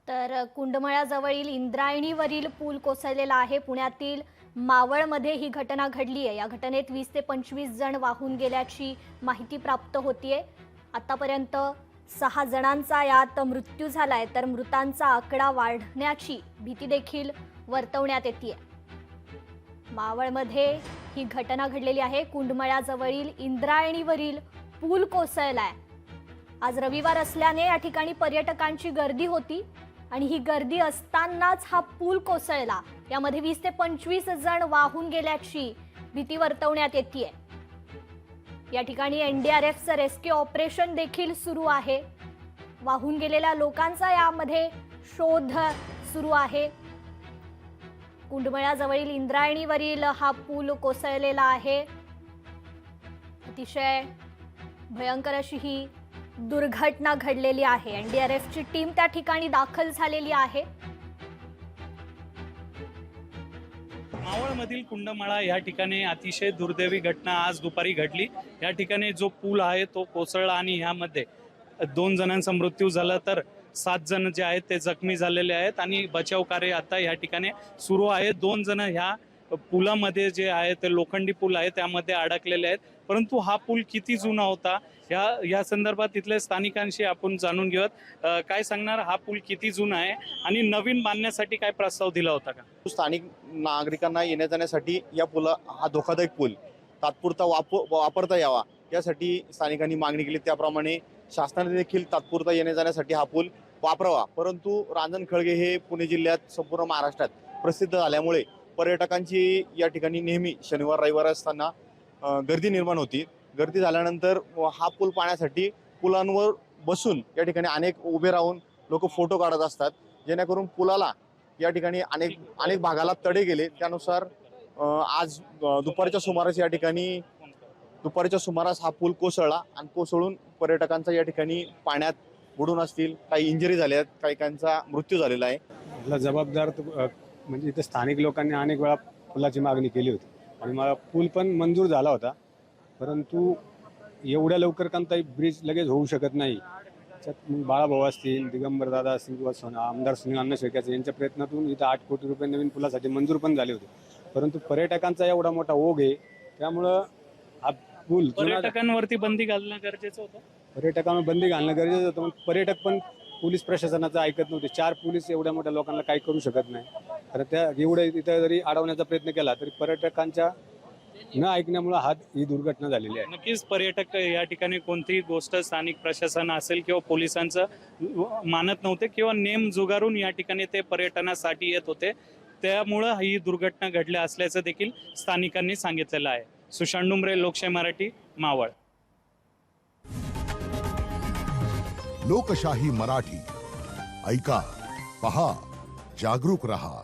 तर कुंडमळ्याजवळील इंद्रायणीवरील पूल कोसळलेला आहे। पुण्यातील मावळमध्ये ही घटना घडली आहे। या घटनेत 20 ते 25 जण वाहून गेल्याची माहिती प्राप्त होतीये। आतापर्यंत 6 जणांचा यात मृत्यू झालाय, तर मृतांचा आकडा वाढण्याची भीती देखील वर्तवण्यात येते। मावळमध्ये ही घटना घडलेली आहे। कुंडमळ्याजवळील इंद्रायणीवरील पूल कोसळलाय। आज रविवार असल्याने या ठिकाणी पर्यटकांची गर्दी होती आणि ही गर्दी असतानाच हा पूल कोसळला। यामध्ये 20 ते 25 जण वाहून गेल्याची भीती वर्तवण्यात येते। या ठिकाणी एनडीआरएफचं रेस्क्यू ऑपरेशन देखील सुरू आहे। वाहून गेलेल्या लोकांचा यामध्ये शोध सुरू आहे। कुंडमळ्याजवळील इंद्रायणीवरील हा पूल कोसळलेला आहे। अतिशय भयंकर अशी ही दुर्घटना घडलेली आहे। एनडीआरएफची टीम त्या ठिकाणी दाखल झालेली आहे। मावळमधील कुंडमळा या ठिकाणी अतिशय दुर्दैवी घटना आज दुपारी घडली। या ठिकाणी जो पूल आहे तो कोसळला आणि यामध्ये 2 जणांचा मृत्यू झाला, तर 7 जण जे आहेत ते जखमी झालेले आहेत आणि बचाव कार्य आता या ठिकाणी सुरू आहे। 2 जण ह्या पुलामध्ये जे आहे ते लोखंडी पूल आहे त्यामध्ये अडकलेले आहेत। परंतु हा पूल किती जुना होता या संदर्भात तिथल्या स्थानिकांशी आपण जाणून घेऊयात। काय सांगणार, हा पूल किती जुना आहे आणि नवीन बांधण्यासाठी काय प्रस्ताव दिला होता का? स्थानिक नागरिकांना येण्या जाण्यासाठी या हा धोकादायक पूल तात्पुरता वापरता यावा यासाठी स्थानिकांनी मागणी केली। त्याप्रमाणे शासनाने देखील तात्पुरता येण्या जाण्यासाठी हा पूल वापरावा। परंतु रांजण खळगे हे पुणे जिल्ह्यात संपूर्ण महाराष्ट्रात प्रसिद्ध झाल्यामुळे पर्यटकांची या ठिकाणी नेहमी शनिवार रविवार असताना गर्दी निर्माण होती। गर्दी झाल्यानंतर हा पूल पाहण्यासाठी पुलांवर बसून या ठिकाणी अनेक उभे राहून लोक फोटो काढत असतात, जेणेकरून पुलाला या ठिकाणी अनेक भागाला तडे गेले। त्यानुसार आज दुपारच्या सुमारास हा पूल कोसळला आणि कोसळून पर्यटकांचा या ठिकाणी पाण्यात बुडून असतील, काही इंजरी झाल्या, काहींचा मृत्यू झालेला आहे। याला जबाबदार म्हणजे इथे स्थानिक लोकांनी अनेक वेळा पुलाची मागणी केली होती आणि मला पूल पण मंजूर झाला होता, परंतु एवढ्या लवकर कोणताही ब्रिज लगेच होऊ शकत नाही। त्याच्यात बाळाभाऊ असतील, दिगंबर दादा असतील किंवा आमदार सुनील अण्णा शेळके यांच्या प्रयत्नातून इथं 8 कोटी रुपये नवीन पुलासाठी मंजूर पण झाले होते। परंतु पर्यटकांचा एवढा मोठा ओघ आहे, त्यामुळं हा पूल पर्यटकांवरती बंदी घालणं गरजेचं होतं। पर्यटकांना बंदी घालणं गरजेचं होतं, पण पर्यटक पण पोलीस प्रशासनाचं ऐकत नव्हते। 4 पोलीस एवढ्या मोठ्या लोकांना काही करू शकत नाही, तर त्या एवढे इथं जरी अडवण्याचा प्रयत्न केला तरी पर्यटकांच्या न ऐकण्यामुळे ही दुर्घटना झालेली आहे। नक्कीच पर्यटक या ठिकाणी कोणतीही गोष्ट स्थानिक प्रशासन असेल किंवा पोलिसांचं मानत नव्हते किंवा नेम जुगारून या ठिकाणी ते पर्यटनासाठी येत होते, त्यामुळं ही दुर्घटना घडल्या असल्याचं देखील स्थानिकांनी सांगितलेलं आहे। सुशांत डुमरे, लोकशाही मराठी, मावळ। लोकशाही मराठी ऐका, पहा, जागरूक रहा।